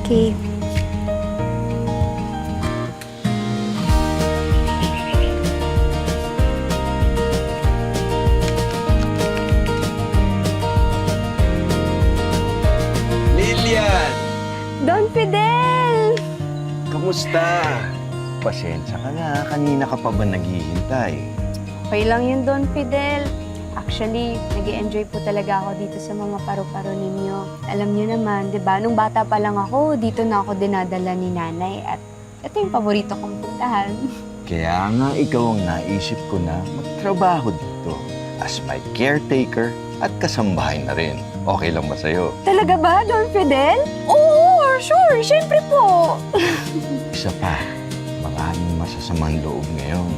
Okay. Lilian! Don Fidel! Kamusta? Pasensya ka na. Kanina ka pa ba naghihintay? Okay lang yun, Don Fidel. Actually, nag-enjoy po talaga ako dito sa mga paru-paro ninyo. Alam niyo naman, di ba, nung bata pa lang ako, dito na ako dinadala ni nanay at ito yung paborito kong puntahan. Kaya nga ikaw ang naisip ko na magtrabaho dito as my caretaker at kasambahay na rin. Okay lang ba sa'yo? Talaga ba, Don Fidel? Oo, sure, syempre po. Isa pa, maraming masasamang loob ngayon.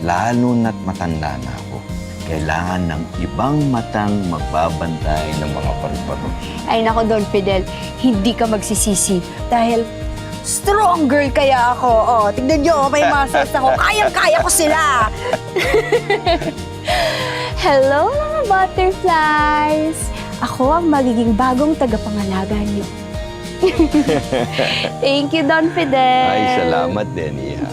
Lalo na't matanda na ako. Kailangan ng ibang matang magbabantay ng mga paru-paro. Ay nako, Don Fidel, hindi ka magsisisi dahil strong girl kaya ako. Oh, tignan niyo, may muscles ako. Kayang-kaya ko sila. Hello, mga butterflies. Ako ang magiging bagong tagapangalaga niyo. Thank you, Don Fidel. Ay, salamat din, Iha.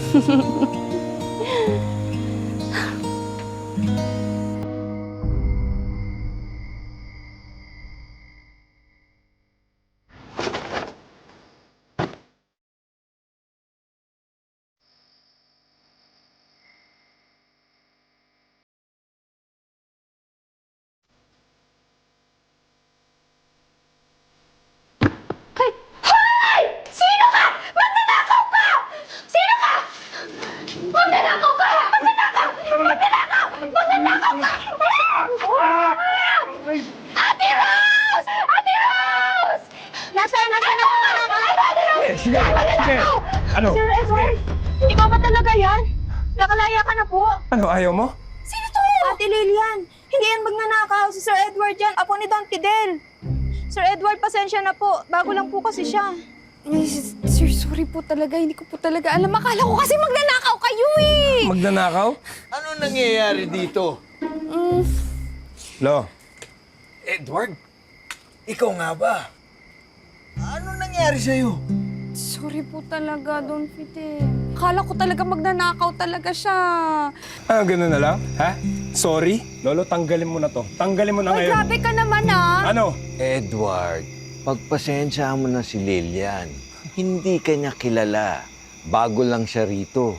Sino ka? Magnanakaw ka! Sino ka? Magnanakaw ka! Magnanakaw! Magnanakaw! Magnanakaw ka! Ate Rose! Ate Rose! Nasaan ako? Ate Rose! Sige, sige. Ano? Sir Edward, ikaw ba talaga yan? Nakalaya ka na po. Ano, ayaw mo? Sino to? Ate Lilian, hindi yan magnanakaw. Si Sir Edward yan, apo ni Don Fidel. Sir Edward, pasensya na po. Bago lang po kasi siya. Ay, sir, sorry po talaga. Hindi ko po talaga alam. Akala ko kasi magnanakaw kayo eh. Magnanakaw? Ano nangyayari dito? Lo, Edward, ikaw nga ba? Ano nangyari sa'yo? Sorry po talaga, Don Fidel. Akala ko talaga magnanakaw talaga siya. ganun na lang? Ha? Sorry? Lolo, tanggalin mo na to. Tanggalin mo na Ay, ngayon. grabe ka naman ah. Ano? Edward, pagpasensya mo na si Lilian. Hindi ka niya kilala. Bago lang siya rito.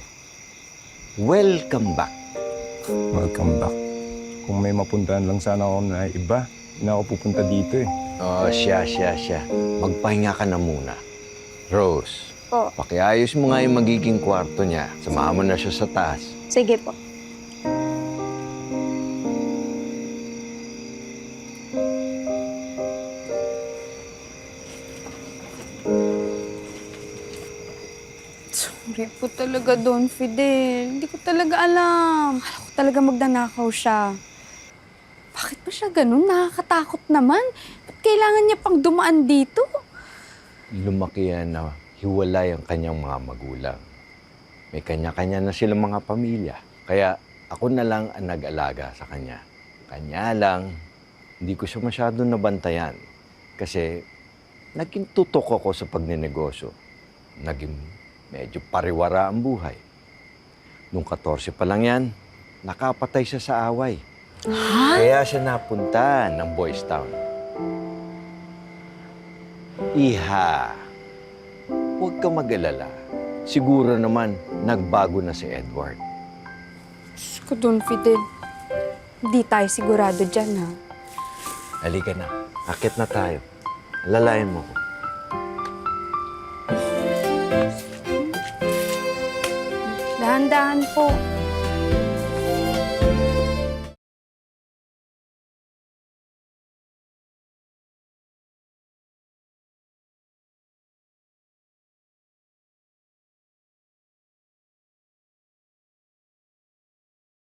Welcome back. Welcome back. Kung may mapuntahan lang sana ako na iba, hindi na ako pupunta dito eh. Oh, siya. Magpahinga ka na muna. Rose, Po. pakiayos mo nga yung magiging kwarto niya. Samahan mo na siya sa taas. Sige po. Sorry po talaga, Don Fidel. Hindi ko talaga alam. Akala ko talaga magnanakaw siya. Bakit ba siya ganun? Nakakatakot naman. Ba't kailangan niya pang dumaan dito? Lumaki yan na hiwalay ang kanyang mga magulang. May kanya-kanya na silang mga pamilya. Kaya ako na lang ang nag-alaga sa kanya. Kanya lang, hindi ko siya masyadong nabantayan. Kasi naging tutok ako sa pagnenegosyo. Naging medyo pariwara ang buhay. Nung 14 pa lang yan, nakapatay siya sa away. Ha? Kaya siya napunta ng Boys Town. Iha, huwag ka mag-alala. Siguro naman, nagbago na si Edward. Diyos ko, Don Fidel. Hindi tayo sigurado dyan, ha? Halika na, akit na tayo. Lalayan mo ko. Dahan-dahan po.